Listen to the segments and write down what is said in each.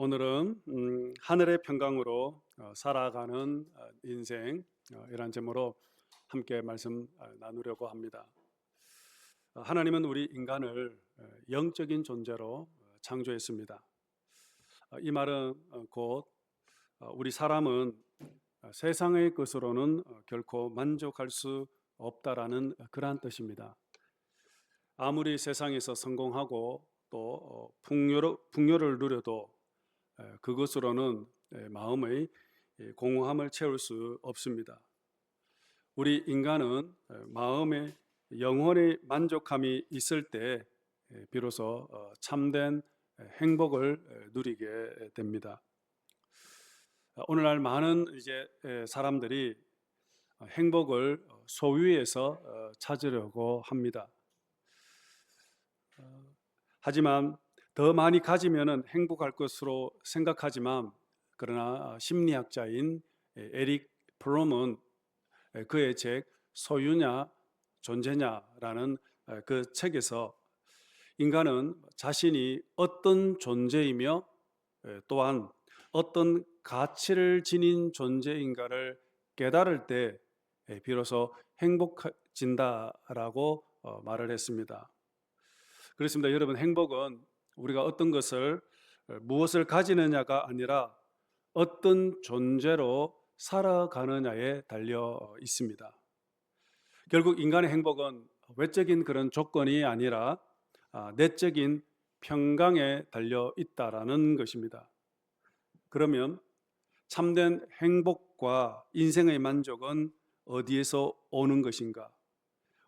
오늘은 하늘의 평강으로 살아가는 인생 이란 제목으로 함께 말씀 나누려고 합니다. 하나님은 우리 인간을 영적인 존재로 창조했습니다. 이 말은 곧 우리 사람은 세상의 것으로는 결코 만족할 수 없다라는 그러한 뜻입니다. 아무리 세상에서 성공하고 또 풍요를 누려도 그것으로는 마음의 공허함을 채울 수 없습니다. 우리 인간은 마음의 영혼의 만족함이 있을 때 비로소 참된 행복을 누리게 됩니다. 오늘날 많은 사람들이 행복을 소유에서 찾으려고 합니다. 하지만 더 많이 가지면은 행복할 것으로 생각하지만 그러나 심리학자인 에릭 프롬은 그의 책 소유냐 존재냐라는 그 책에서 인간은 자신이 어떤 존재이며 또한 어떤 가치를 지닌 존재인가를 깨달을 때 비로소 행복해진다라고 말을 했습니다. 그렇습니다. 여러분, 행복은 우리가 어떤 것을 무엇을 가지느냐가 아니라 어떤 존재로 살아가느냐에 달려 있습니다. 결국 인간의 행복은 외적인 그런 조건이 아니라 내적인 평강에 달려 있다라는 것입니다. 그러면 참된 행복과 인생의 만족은 어디에서 오는 것인가?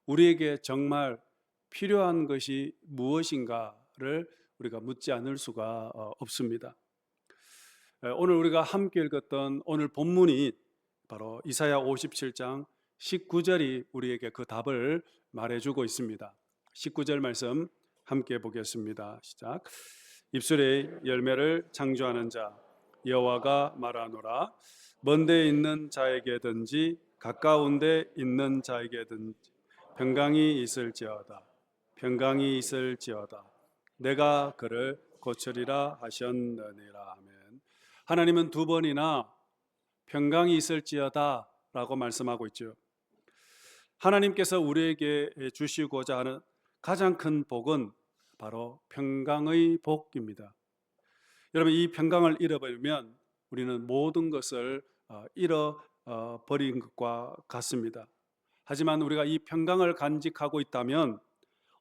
우리에게 정말 필요한 것이 무엇인가를 우리가 묻지 않을 수가 없습니다. 오늘 우리가 함께 읽었던 오늘 본문이 바로 이사야 57장 19절이 우리에게 그 답을 말해주고 있습니다. 19절 말씀 함께 보겠습니다. 시작. 입술의 열매를 창조하는 자 여호와가 말하노라. 먼데 있는 자에게든지 가까운 데 있는 자에게든지 평강이 있을지어다. 평강이 있을지어다. 내가 그를 고치리라 하셨느니라. 아멘. 하나님은 두 번이나 평강이 있을지어다 라고 말씀하고 있죠. 하나님께서 우리에게 주시고자 하는 가장 큰 복은 바로 평강의 복입니다. 여러분, 이 평강을 잃어버리면 우리는 모든 것을 잃어버린 것과 같습니다. 하지만 우리가 이 평강을 간직하고 있다면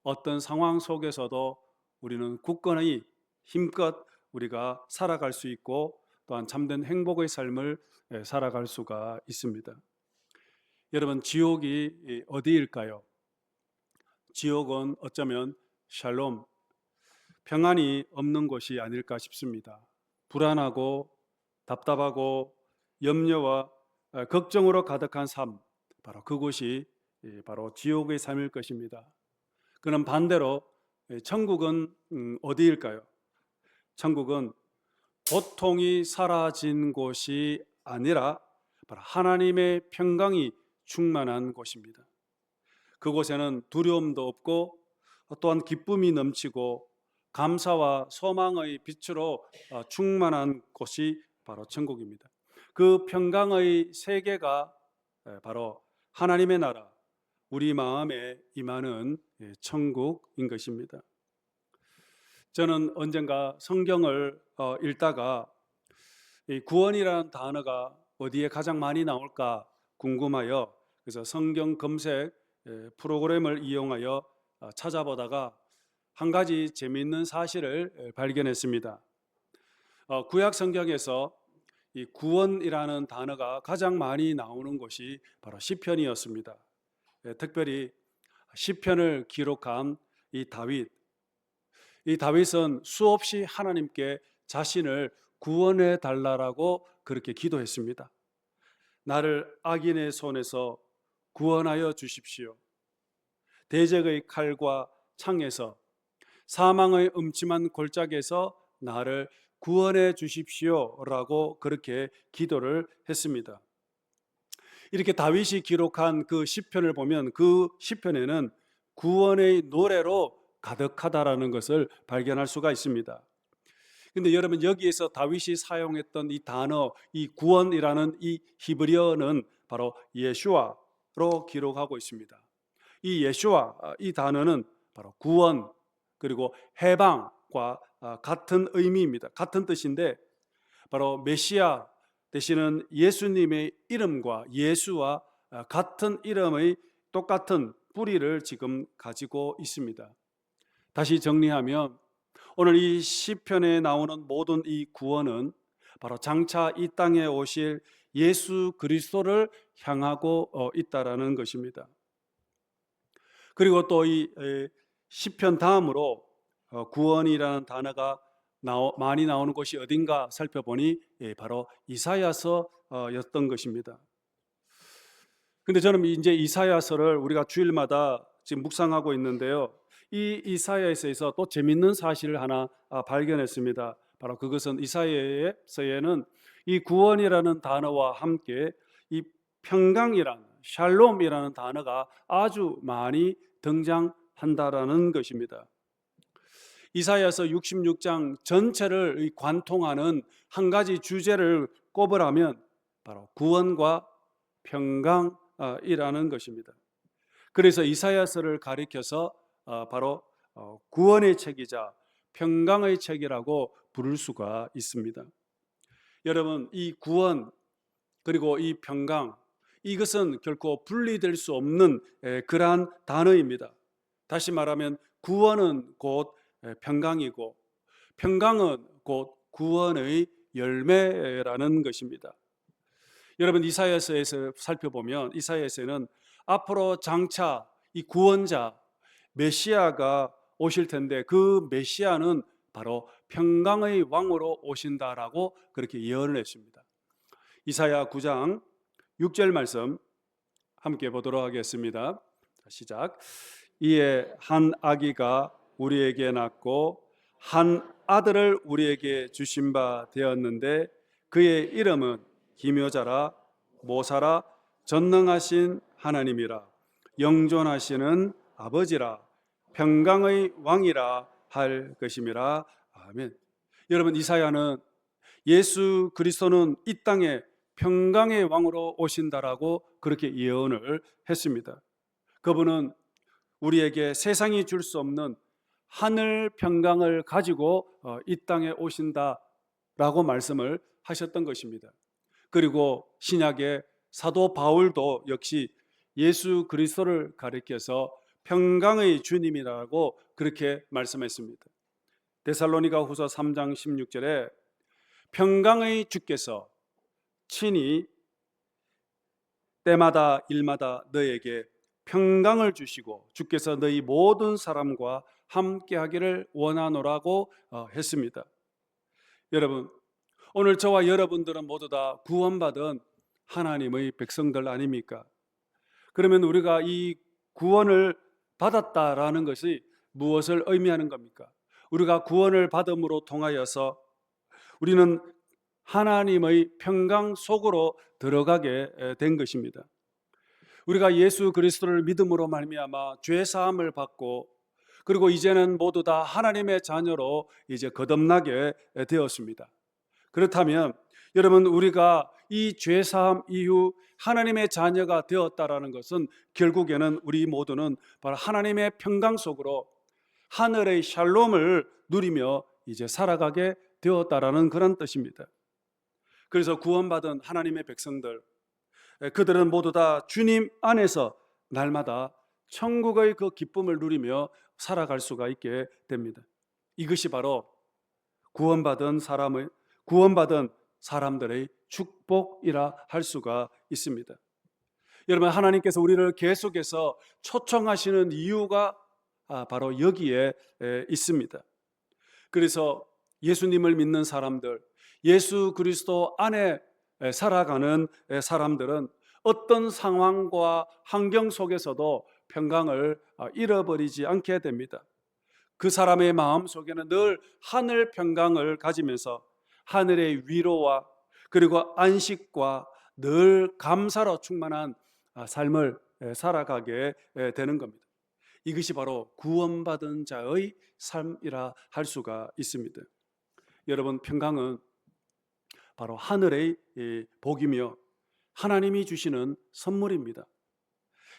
어떤 상황 속에서도 우리는 굳건히 힘껏 우리가 살아갈 수 있고 또한 참된 행복의 삶을 살아갈 수가 있습니다. 여러분, 지옥이 어디일까요? 지옥은 어쩌면 샬롬, 평안이 없는 곳이 아닐까 싶습니다. 불안하고 답답하고 염려와 걱정으로 가득한 삶, 바로 그곳이 바로 지옥의 삶일 것입니다. 그럼 반대로 천국은 어디일까요? 천국은 고통이 사라진 곳이 아니라 바로 하나님의 평강이 충만한 곳입니다. 그곳에는 두려움도 없고 또한 기쁨이 넘치고 감사와 소망의 빛으로 충만한 곳이 바로 천국입니다. 그 평강의 세계가 바로 하나님의 나라, 우리 마음에 임하는 천국인 것입니다. 저는 언젠가 성경을 읽다가 이 구원이라는 단어가 어디에 가장 많이 나올까 궁금하여 그래서 성경 검색 프로그램을 이용하여 찾아보다가 한 가지 재미있는 사실을 발견했습니다. 구약 성경에서 이 구원이라는 단어가 가장 많이 나오는 곳이 바로 시편이었습니다. 특별히 시편을 기록한 이 다윗은 수없이 하나님께 자신을 구원해 달라고 그렇게 기도했습니다. 나를 악인의 손에서 구원하여 주십시오. 대적의 칼과 창에서 사망의 음침한 골짜기에서 나를 구원해 주십시오라고 그렇게 기도를 했습니다. 이렇게 다윗이 기록한 그 시편을 보면 그 시편에는 구원의 노래로 가득하다라는 것을 발견할 수가 있습니다. 근데 여러분 여기에서 다윗이 사용했던 이 단어, 이 구원이라는 이 히브리어는 바로 예슈아로 기록하고 있습니다. 이 예슈아, 이 단어는 바로 구원 그리고 해방과 같은 의미입니다. 같은 뜻인데 바로 메시아 되시는 예수님의 이름과 예수와 같은 이름의 똑같은 뿌리를 지금 가지고 있습니다. 다시 정리하면 오늘 이 시편에 나오는 모든 이 구원은 바로 장차 이 땅에 오실 예수 그리스도를 향하고 있다라는 것입니다. 그리고 또 이 시편 다음으로 구원이라는 단어가 많이 나오는 곳이 어딘가 살펴보니 바로 이사야서였던 것입니다. 근데 저는 이제 이사야서를 우리가 주일마다 지금 묵상하고 있는데요. 이 이사야서에서 또 재밌는 사실을 하나 발견했습니다. 바로 그것은 이사야서에는 이 구원이라는 단어와 함께 이 평강이라는 샬롬이라는 단어가 아주 많이 등장한다라는 것입니다. 이사야서 66장 전체를 관통하는 한 가지 주제를 꼽으라면 바로 구원과 평강이라는 것입니다. 그래서 이사야서를 가리켜서 바로 구원의 책이자 평강의 책이라고 부를 수가 있습니다. 여러분, 이 구원 그리고 이 평강, 이것은 결코 분리될 수 없는 그러한 단어입니다. 다시 말하면 구원은 곧 평강이고 평강은 곧 구원의 열매라는 것입니다. 여러분 이사야서에서 살펴보면 이사야서는 앞으로 장차 이 구원자 메시아가 오실 텐데 그 메시아는 바로 평강의 왕으로 오신다라고 그렇게 예언을 했습니다. 이사야 9장 6절 말씀 함께 보도록 하겠습니다. 시작. 이에 한 아기가 우리에게 낳고 한 아들을 우리에게 주신 바 되었는데 그의 이름은 기묘자라 모사라 전능하신 하나님이라 영존하시는 아버지라 평강의 왕이라 할 것임이라. 아멘. 여러분 이사야는 예수 그리스도는 이 땅에 평강의 왕으로 오신다라고 그렇게 예언을 했습니다. 그분은 우리에게 세상이 줄 수 없는 하늘 평강을 가지고 이 땅에 오신다라고 말씀을 하셨던 것입니다. 그리고 신약의 사도 바울도 역시 예수 그리스도를 가리켜서 평강의 주님이라고 그렇게 말씀했습니다. 데살로니가 후서 3장 16절에 평강의 주께서 친히 때마다 일마다 너에게 평강을 주시고 주께서 너희 모든 사람과 함께 하기를 원하노라고 했습니다. 여러분 오늘 저와 여러분들은 모두 다 구원받은 하나님의 백성들 아닙니까? 그러면 우리가 이 구원을 받았다라는 것이 무엇을 의미하는 겁니까? 우리가 구원을 받음으로 통하여서 우리는 하나님의 평강 속으로 들어가게 된 것입니다. 우리가 예수 그리스도를 믿음으로 말미암아 죄 사함을 받고 그리고 이제는 모두 다 하나님의 자녀로 이제 거듭나게 되었습니다. 그렇다면 여러분 우리가 이 죄 사함 이후 하나님의 자녀가 되었다라는 것은 결국에는 우리 모두는 바로 하나님의 평강 속으로 하늘의 샬롬을 누리며 이제 살아가게 되었다라는 그런 뜻입니다. 그래서 구원받은 하나님의 백성들 그들은 모두 다 주님 안에서 날마다 천국의 그 기쁨을 누리며 살아갈 수가 있게 됩니다. 이것이 바로 구원받은 사람들의 축복이라 할 수가 있습니다. 여러분 하나님께서 우리를 계속해서 초청하시는 이유가 바로 여기에 있습니다. 그래서 예수님을 믿는 사람들, 예수 그리스도 안에 살아가는 사람들은 어떤 상황과 환경 속에서도 평강을 잃어버리지 않게 됩니다. 그 사람의 마음 속에는 늘 하늘 평강을 가지면서 하늘의 위로와 그리고 안식과 늘 감사로 충만한 삶을 살아가게 되는 겁니다. 이것이 바로 구원받은 자의 삶이라 할 수가 있습니다. 여러분, 평강은 바로 하늘의 복이며 하나님이 주시는 선물입니다.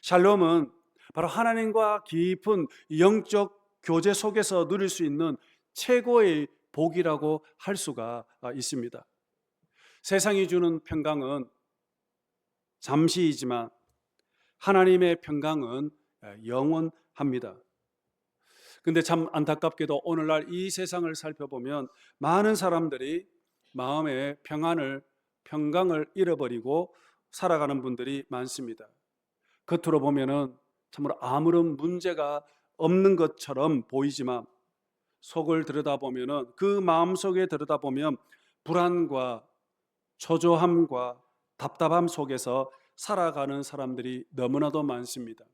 샬롬은 바로 하나님과 깊은 영적 교제 속에서 누릴 수 있는 최고의 복이라고 할 수가 있습니다. 세상이 주는 평강은 잠시이지만 하나님의 평강은 영원합니다. 근데 참 안타깝게도 오늘날 이 세상을 살펴보면 많은 사람들이 마음의 평강을 잃어버리고 살아가는 분들이 많습니다. 겉으로 보면은 참으로 아무런 문제가 없는 것처럼 보이지만 속을 들여다보면은, 그 마음속에 들여다보면 불안과 초조함과 답답함 속에서 살아가는 사람들이 너무나도 많습니다.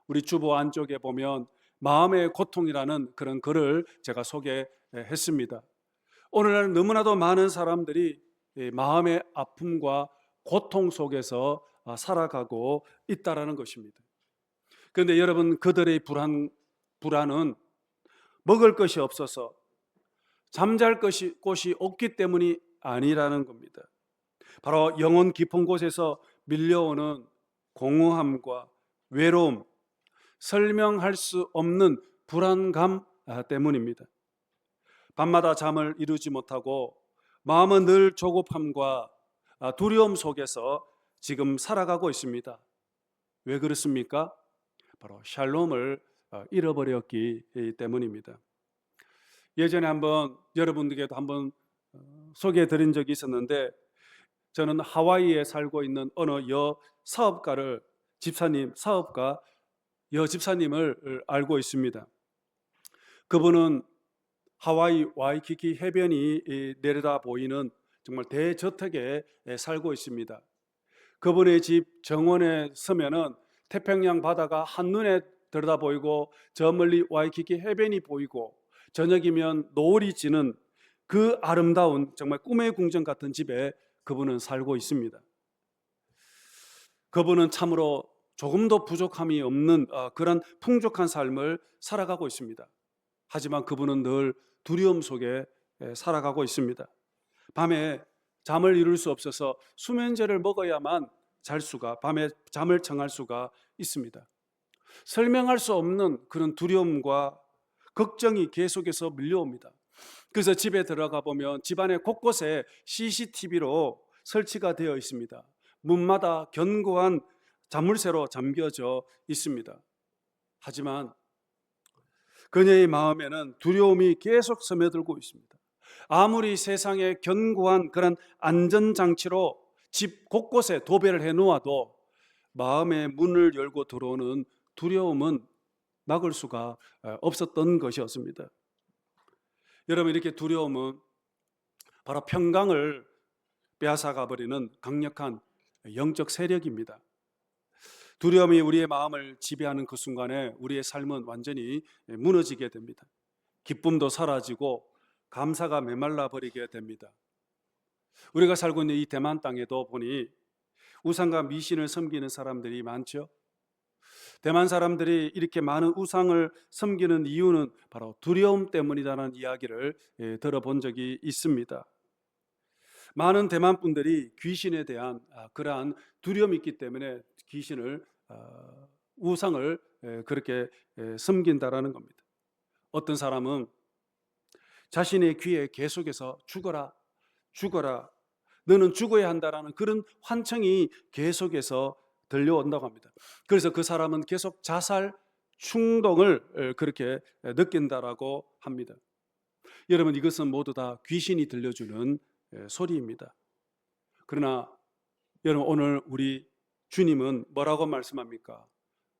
우리 주보 안쪽에 보면 마음의 고통이라는 그런 글을 제가 소개했습니다. 오늘날 너무나도 많은 사람들이 마음의 아픔과 고통 속에서 살아가고 있다라는 것입니다. 그런데 여러분, 그들의 불안은 먹을 것이 없어서 잠잘 곳이 없기 때문이 아니라는 겁니다. 바로 영혼 깊은 곳에서 밀려오는 공허함과 외로움, 설명할 수 없는 불안감 때문입니다. 밤마다 잠을 이루지 못하고 마음은 늘 조급함과 두려움 속에서 지금 살아가고 있습니다. 왜 그렇습니까? 바로 샬롬을 잃어버렸기 때문입니다. 예전에 한번 여러분들께도 한번 소개해 드린 적이 있었는데, 저는 하와이에 살고 있는 어느 사업가 집사님을 알고 있습니다. 그분은 하와이 와이키키 해변이 내려다 보이는 정말 대저택에 살고 있습니다. 그분의 집 정원에 서면은 태평양 바다가 한눈에 들여다 보이고 저 멀리 와이키키 해변이 보이고 저녁이면 노을이 지는 그 아름다운 정말 꿈의 궁전 같은 집에 그분은 살고 있습니다. 그분은 참으로 조금도 부족함이 없는 그런 풍족한 삶을 살아가고 있습니다. 하지만 그분은 늘 두려움 속에 살아가고 있습니다. 밤에 잠을 이룰 수 없어서 수면제를 먹어야만 밤에 잠을 청할 수가 있습니다. 설명할 수 없는 그런 두려움과 걱정이 계속해서 밀려옵니다. 그래서 집에 들어가 보면 집안의 곳곳에 CCTV로 설치가 되어 있습니다. 문마다 견고한 자물쇠로 잠겨져 있습니다. 하지만 그녀의 마음에는 두려움이 계속 스며들고 있습니다. 아무리 세상에 견고한 그런 안전장치로 집 곳곳에 도배를 해놓아도 마음의 문을 열고 들어오는 두려움은 막을 수가 없었던 것이었습니다. 여러분, 이렇게 두려움은 바로 평강을 빼앗아가 버리는 강력한 영적 세력입니다. 두려움이 우리의 마음을 지배하는 그 순간에 우리의 삶은 완전히 무너지게 됩니다. 기쁨도 사라지고 감사가 메말라 버리게 됩니다. 우리가 살고 있는 이 대만 땅에도 보니 우상과 미신을 섬기는 사람들이 많죠. 대만 사람들이 이렇게 많은 우상을 섬기는 이유는 바로 두려움 때문이라는 이야기를 들어본 적이 있습니다. 많은 대만 분들이 귀신에 대한 그러한 두려움이 있기 때문에 우상을 그렇게 섬긴다라는 겁니다. 어떤 사람은 자신의 귀에 계속해서 죽어라, 너는 죽어야 한다라는 그런 환청이 계속해서 들려온다고 합니다. 그래서 그 사람은 계속 자살 충동을 그렇게 느낀다라고 합니다. 여러분, 이것은 모두 다 귀신이 들려주는 소리입니다. 그러나 여러분, 오늘 우리 주님은 뭐라고 말씀합니까?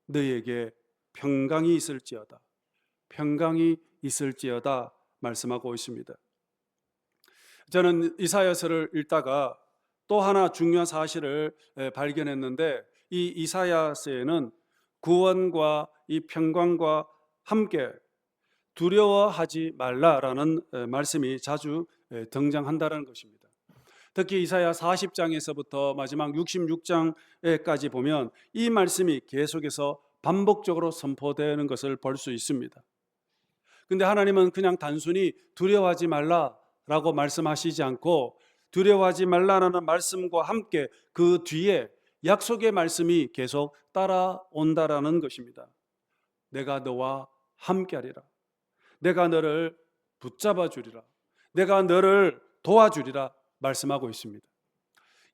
너희에게 평강이 있을지어다 말씀하고 있습니다. 저는 이사야서를 읽다가 또 하나 중요한 사실을 발견했는데, 이 이사야서에는 구원과 이 평강과 함께 두려워하지 말라라는 말씀이 자주 등장한다는 것입니다. 특히 이사야 40장에서부터 마지막 66장까지 보면 이 말씀이 계속해서 반복적으로 선포되는 것을 볼 수 있습니다. 근데 하나님은 그냥 단순히 두려워하지 말라 라고 말씀하시지 않고 두려워하지 말라는 말씀과 함께 그 뒤에 약속의 말씀이 계속 따라온다라는 것입니다. 내가 너와 함께하리라. 내가 너를 붙잡아 주리라. 내가 너를 도와주리라 말씀하고 있습니다.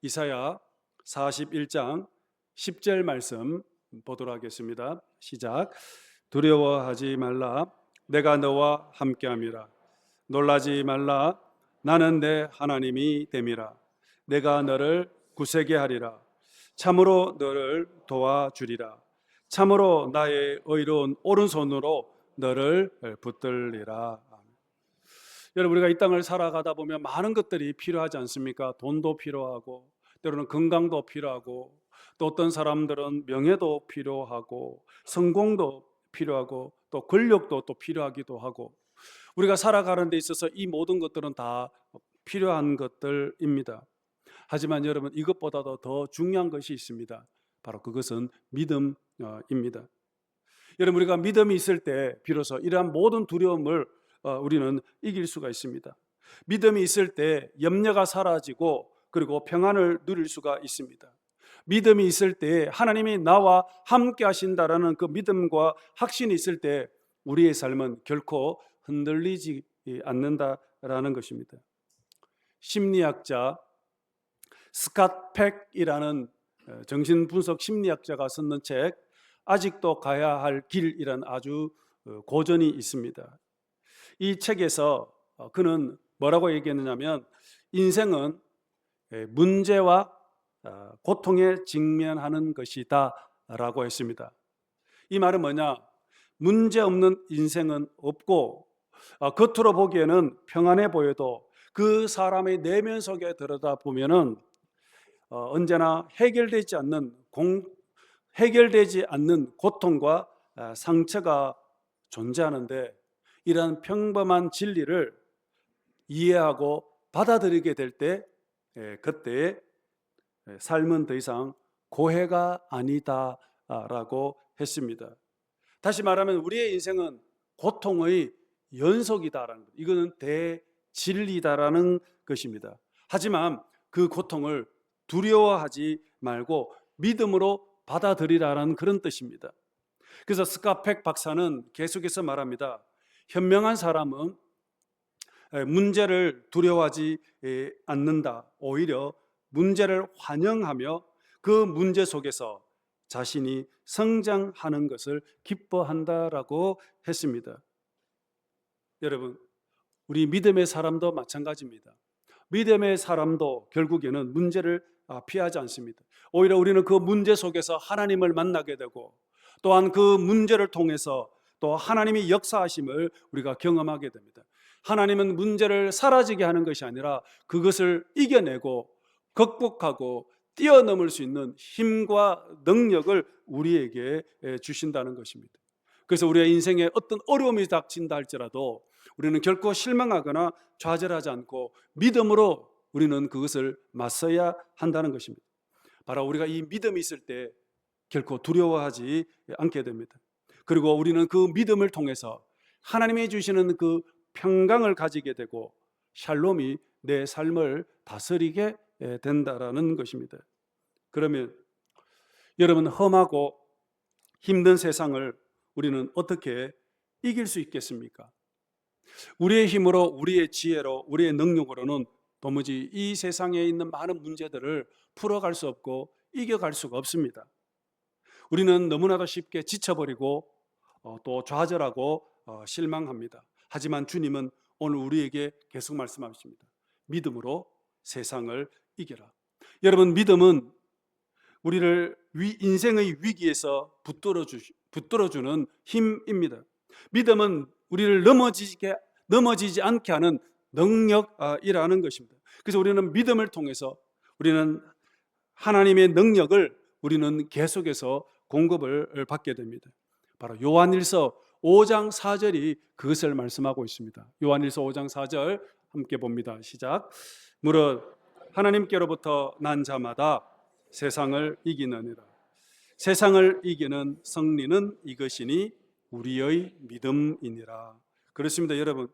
이사야 41장 10절 말씀 보도록 하겠습니다. 시작. 두려워하지 말라. 내가 너와 함께함이라. 놀라지 말라. 나는 내 하나님이 됨이라. 내가 너를 굳세게 하리라. 참으로 너를 도와주리라. 참으로 나의 의로운 오른손으로 너를 붙들리라. 여러분, 우리가 이 땅을 살아가다 보면 많은 것들이 필요하지 않습니까? 돈도 필요하고, 때로는 건강도 필요하고, 또 어떤 사람들은 명예도 필요하고, 성공도 필요하고, 또 권력도 또 필요하기도 하고, 우리가 살아가는 데 있어서 이 모든 것들은 다 필요한 것들입니다. 하지만 여러분, 이것보다도 더 중요한 것이 있습니다. 바로 그것은 믿음입니다. 여러분, 우리가 믿음이 있을 때 비로소 이러한 모든 두려움을 우리는 이길 수가 있습니다. 믿음이 있을 때 염려가 사라지고 그리고 평안을 누릴 수가 있습니다. 믿음이 있을 때 하나님이 나와 함께 하신다라는 그 믿음과 확신이 있을 때 우리의 삶은 결코 흔들리지 않는다라는 것입니다. 심리학자 스캇 팩이라는 정신분석 심리학자가 썼는 책 아직도 가야 할 길이라는 아주 고전이 있습니다. 이 책에서 그는 뭐라고 얘기했느냐면 인생은 문제와 고통에 직면하는 것이다 라고 했습니다. 이 말은 뭐냐? 문제 없는 인생은 없고 겉으로 보기에는 평안해 보여도 그 사람의 내면 속에 들여다보면은 언제나 해결되지 않는 고통과 상처가 존재하는데 이러한 평범한 진리를 이해하고 받아들이게 될 때 그때 삶은 더 이상 고해가 아니다라고 했습니다. 다시 말하면 우리의 인생은 고통의 연속이다라는 것, 이거는 대진리다라는 것입니다. 하지만 그 고통을 두려워하지 말고 믿음으로 받아들이라는 그런 뜻입니다. 그래서 스캇 팩 박사는 계속해서 말합니다. 현명한 사람은 문제를 두려워하지 않는다. 오히려 문제를 환영하며 그 문제 속에서 자신이 성장하는 것을 기뻐한다라고 했습니다. 여러분, 우리 믿음의 사람도 마찬가지입니다. 믿음의 사람도 결국에는 문제를 피하지 않습니다. 오히려 우리는 그 문제 속에서 하나님을 만나게 되고 또한 그 문제를 통해서 또 하나님이 역사하심을 우리가 경험하게 됩니다. 하나님은 문제를 사라지게 하는 것이 아니라 그것을 이겨내고 극복하고 뛰어넘을 수 있는 힘과 능력을 우리에게 주신다는 것입니다. 그래서 우리의 인생에 어떤 어려움이 닥친다 할지라도 우리는 결코 실망하거나 좌절하지 않고 믿음으로 우리는 그것을 맞서야 한다는 것입니다. 바로 우리가 이 믿음이 있을 때 결코 두려워하지 않게 됩니다. 그리고 우리는 그 믿음을 통해서 하나님이 주시는 그 평강을 가지게 되고 샬롬이 내 삶을 다스리게 된다라는 것입니다. 그러면 여러분, 험하고 힘든 세상을 우리는 어떻게 이길 수 있겠습니까? 우리의 힘으로, 우리의 지혜로, 우리의 능력으로는 도무지 이 세상에 있는 많은 문제들을 풀어갈 수 없고 이겨갈 수가 없습니다. 우리는 너무나도 쉽게 지쳐버리고 또 좌절하고 실망합니다. 하지만 주님은 오늘 우리에게 계속 말씀하십니다. 믿음으로 세상을 이겨라. 여러분, 믿음은 우리를 인생의 위기에서 붙들어주는 힘입니다. 믿음은 우리를 넘어지지 않게 하는 능력이라는 것입니다. 그래서 우리는 믿음을 통해서 우리는 하나님의 능력을 우리는 계속해서 공급을 받게 됩니다. 바로 요한일서 5장 4절이 그것을 말씀하고 있습니다. 요한일서 5장 4절 함께 봅니다. 시작. 무릇 하나님께로부터 난 자마다 세상을 이기느니라. 세상을 이기는 승리는 이것이니 우리의 믿음이니라. 그렇습니다. 여러분,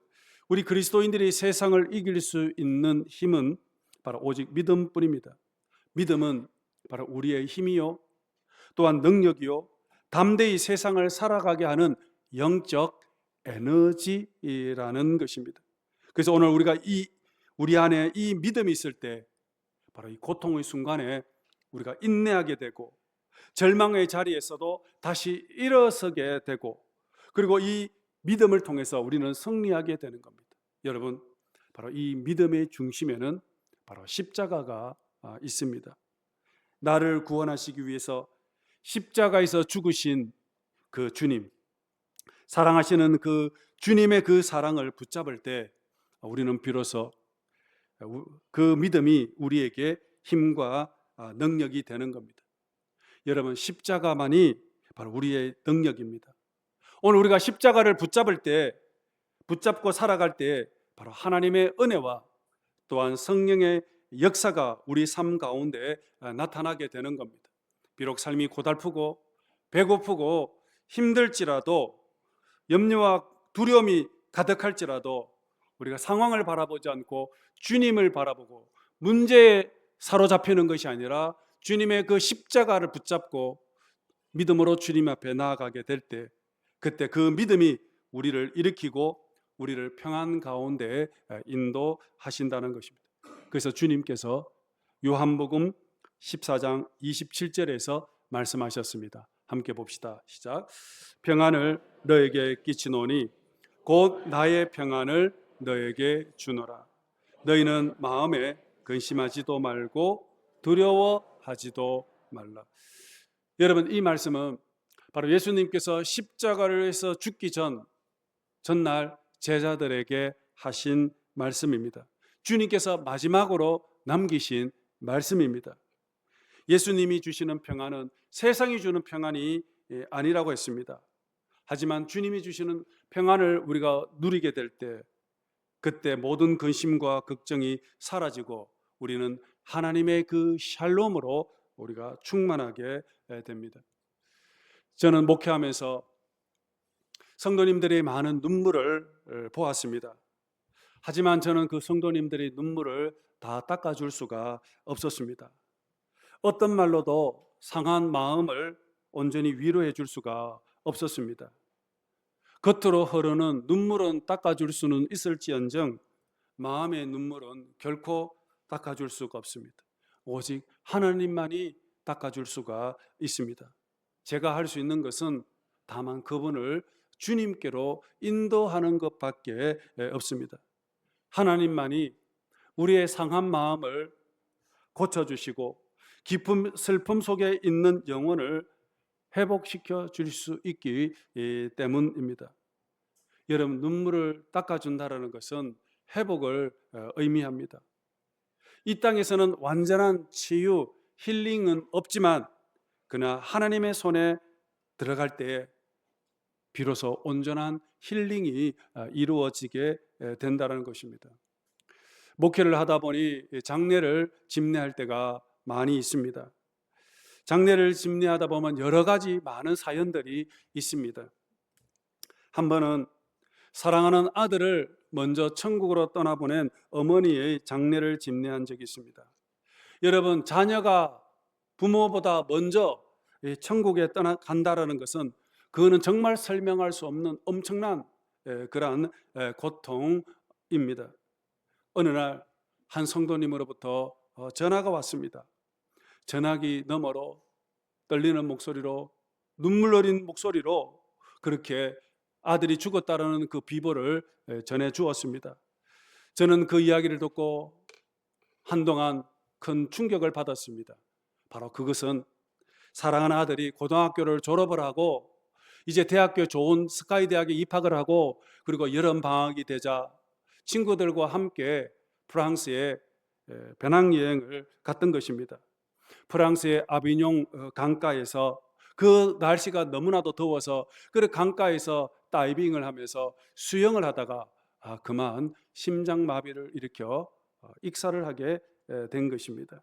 우리 그리스도인들이 세상을 이길 수 있는 힘은 바로 오직 믿음뿐입니다. 믿음은 바로 우리의 힘이요, 또한 능력이요, 담대히 세상을 살아가게 하는 영적 에너지라는 것입니다. 그래서 오늘 우리 안에 이 믿음이 있을 때 바로 이 고통의 순간에 우리가 인내하게 되고, 절망의 자리에서도 다시 일어서게 되고, 그리고 이 믿음을 통해서 우리는 승리하게 되는 겁니다. 여러분, 바로 이 믿음의 중심에는 바로 십자가가 있습니다. 나를 구원하시기 위해서 십자가에서 죽으신 그 주님, 사랑하시는 그 주님의 그 사랑을 붙잡을 때 우리는 비로소 그 믿음이 우리에게 힘과 능력이 되는 겁니다. 여러분, 십자가만이 바로 우리의 능력입니다. 오늘 우리가 십자가를 붙잡고 살아갈 때 바로 하나님의 은혜와 또한 성령의 역사가 우리 삶 가운데 나타나게 되는 겁니다. 비록 삶이 고달프고 배고프고 힘들지라도, 염려와 두려움이 가득할지라도 우리가 상황을 바라보지 않고 주님을 바라보고 문제에 사로잡히는 것이 아니라 주님의 그 십자가를 붙잡고 믿음으로 주님 앞에 나아가게 될 때, 그때 그 믿음이 우리를 일으키고 우리를 평안 가운데 인도하신다는 것입니다. 그래서 주님께서 요한복음 14장 27절에서 말씀하셨습니다. 함께 봅시다. 시작. 평안을 너에게 끼치노니 곧 나의 평안을 너에게 주노라. 너희는 마음에 근심하지도 말고 두려워하지도 말라. 여러분, 이 말씀은 바로 예수님께서 십자가를 해서 죽기 전날 제자들에게 하신 말씀입니다. 주님께서 마지막으로 남기신 말씀입니다. 예수님이 주시는 평안은 세상이 주는 평안이 아니라고 했습니다. 하지만 주님이 주시는 평안을 우리가 누리게 될 때, 그때 모든 근심과 걱정이 사라지고 우리는 하나님의 그 샬롬으로 우리가 충만하게 됩니다. 저는 목회하면서 성도님들의 많은 눈물을 보았습니다. 하지만 저는 그 성도님들의 눈물을 다 닦아줄 수가 없었습니다. 어떤 말로도 상한 마음을 온전히 위로해 줄 수가 없었습니다. 겉으로 흐르는 눈물은 닦아줄 수는 있을지언정 마음의 눈물은 결코 닦아줄 수가 없습니다. 오직 하나님만이 닦아줄 수가 있습니다. 제가 할 수 있는 것은 다만 그분을 주님께로 인도하는 것밖에 없습니다. 하나님만이 우리의 상한 마음을 고쳐주시고 깊은 슬픔 속에 있는 영혼을 회복시켜 줄 수 있기 때문입니다. 여러분, 눈물을 닦아준다는 것은 회복을 의미합니다. 이 땅에서는 완전한 치유, 힐링은 없지만 그러나 하나님의 손에 들어갈 때 비로소 온전한 힐링이 이루어지게 된다는 것입니다. 목회를 하다 보니 장례를 집례할 때가 많이 있습니다. 장례를 집례하다 보면 여러 가지 많은 사연들이 있습니다. 한 번은 사랑하는 아들을 먼저 천국으로 떠나보낸 어머니의 장례를 집례한 적이 있습니다. 여러분, 자녀가 부모보다 먼저 천국에 떠나간다는 것은 그거는 정말 설명할 수 없는 엄청난 그러한 고통입니다. 어느 날 한 성도님으로부터 전화가 왔습니다. 전화기 너머로 떨리는 목소리로, 눈물 어린 목소리로 그렇게 아들이 죽었다는 그 비보를 전해 주었습니다. 저는 그 이야기를 듣고 한동안 큰 충격을 받았습니다. 바로 그것은 사랑하는 아들이 고등학교를 졸업을 하고 이제 대학교 좋은 스카이 대학에 입학을 하고, 그리고 여름 방학이 되자 친구들과 함께 프랑스에 배낭여행을 갔던 것입니다. 프랑스의 아비뇽 강가에서, 그 날씨가 너무나도 더워서 그 강가에서 다이빙을 하면서 수영을 하다가 그만 심장마비를 일으켜 익사를 하게 된 것입니다.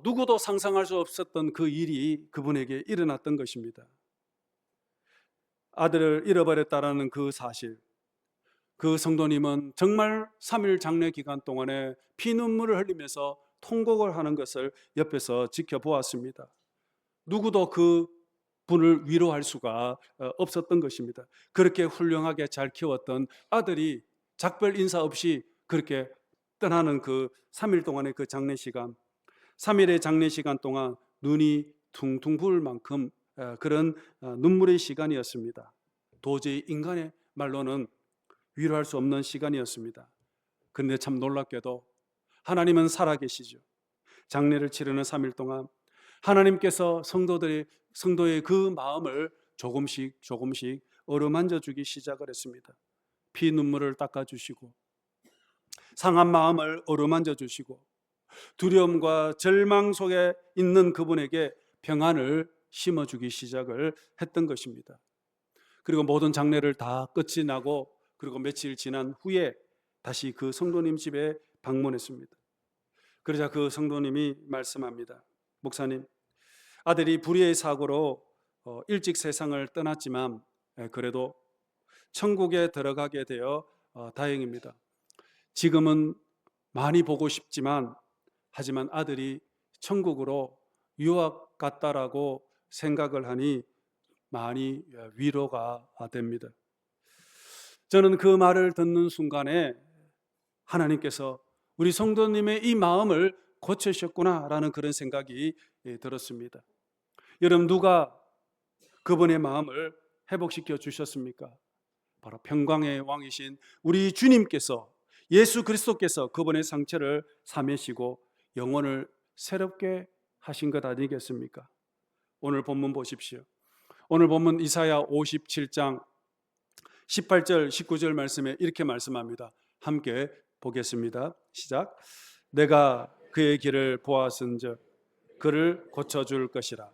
누구도 상상할 수 없었던 그 일이 그분에게 일어났던 것입니다. 아들을 잃어버렸다는 그 사실, 그 성도님은 정말 3일 장례 기간 동안에 피눈물을 흘리면서 통곡을 하는 것을 옆에서 지켜보았습니다. 누구도 그 분을 위로할 수가 없었던 것입니다. 그렇게 훌륭하게 잘 키웠던 아들이 작별 인사 없이 그렇게 떠나는 그 3일 동안의 그 장례 시간, 3일의 장례 시간 동안 눈이 퉁퉁 부을 만큼 그런 눈물의 시간이었습니다. 도저히 인간의 말로는 위로할 수 없는 시간이었습니다. 그런데 참 놀랍게도 하나님은 살아계시죠. 장례를 치르는 3일 동안 하나님께서 성도의 그 마음을 조금씩 어루만져 주기 시작을 했습니다. 피 눈물을 닦아 주시고 상한 마음을 어루만져 주시고 두려움과 절망 속에 있는 그분에게 평안을 심어주기 시작을 했던 것입니다. 그리고 모든 장례를 다 끝이 나고 그리고 며칠 지난 후에 다시 그 성도님 집에 방문했습니다. 그러자 그 성도님이 말씀합니다. 목사님, 아들이 불의의 사고로 일찍 세상을 떠났지만 그래도 천국에 들어가게 되어 다행입니다. 지금은 많이 보고 싶지만 하지만 아들이 천국으로 유학 갔다라고 생각을 하니 많이 위로가 됩니다. 저는 그 말을 듣는 순간에 하나님께서 우리 성도님의 이 마음을 고쳐주셨구나라는 그런 생각이 들었습니다. 여러분, 누가 그분의 마음을 회복시켜 주셨습니까? 바로 평강의 왕이신 우리 주님께서, 예수 그리스도께서 그분의 상처를 사매시고 영혼을 새롭게 하신 것 아니겠습니까? 오늘 본문 보십시오. 오늘 본문 이사야 57장 18절 19절 말씀에 이렇게 말씀합니다. 함께 보겠습니다. 시작. 내가 그의 길을 보았은즉 그를 고쳐줄 것이라.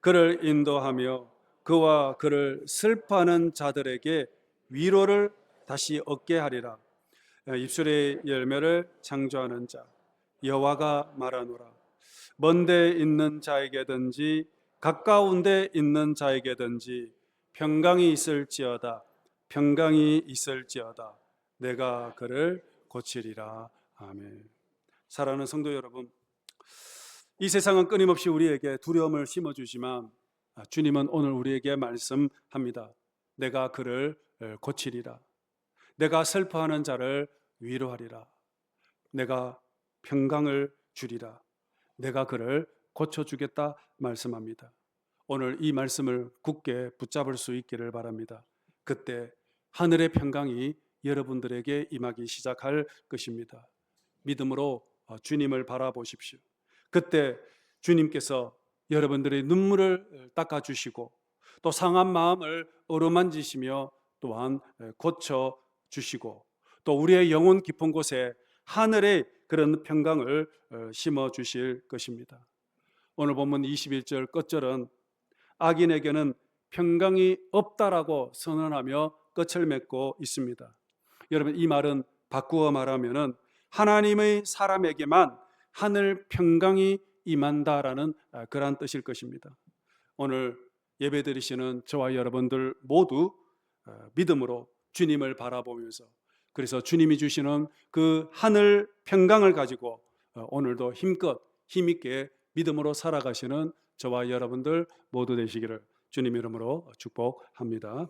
그를 인도하며 그와 그를 슬퍼하는 자들에게 위로를 다시 얻게 하리라. 입술의 열매를 창조하는 자 여호와가 말하노라. 먼데 있는 자에게든지 가까운 데 있는 자에게든지 평강이 있을지어다. 평강이 있을지어다. 내가 그를 고치리라. 아멘. 사랑하는 성도 여러분, 이 세상은 끊임없이 우리에게 두려움을 심어주지만 주님은 오늘 우리에게 말씀합니다. 내가 그를 고치리라. 내가 슬퍼하는 자를 위로하리라. 내가 평강을 주리라. 내가 그를 고쳐주겠다 말씀합니다. 오늘 이 말씀을 굳게 붙잡을 수 있기를 바랍니다. 그때 하늘의 평강이 여러분들에게 임하기 시작할 것입니다. 믿음으로 주님을 바라보십시오. 그때 주님께서 여러분들의 눈물을 닦아주시고 또 상한 마음을 어루만지시며 또한 고쳐주시고 또 우리의 영혼 깊은 곳에 하늘의 그런 평강을 심어주실 것입니다. 오늘 본문 21절 끝절은 악인에게는 평강이 없다라고 선언하며 끝을 맺고 있습니다. 여러분, 이 말은 바꾸어 말하면은 하나님의 사람에게만 하늘 평강이 임한다라는 그러한 뜻일 것입니다. 오늘 예배드리시는 저와 여러분들 모두 믿음으로 주님을 바라보면서 그래서 주님이 주시는 그 하늘 평강을 가지고 오늘도 힘껏 힘있게 믿음으로 살아가시는 저와 여러분들 모두 되시기를 주님 이름으로 축복합니다.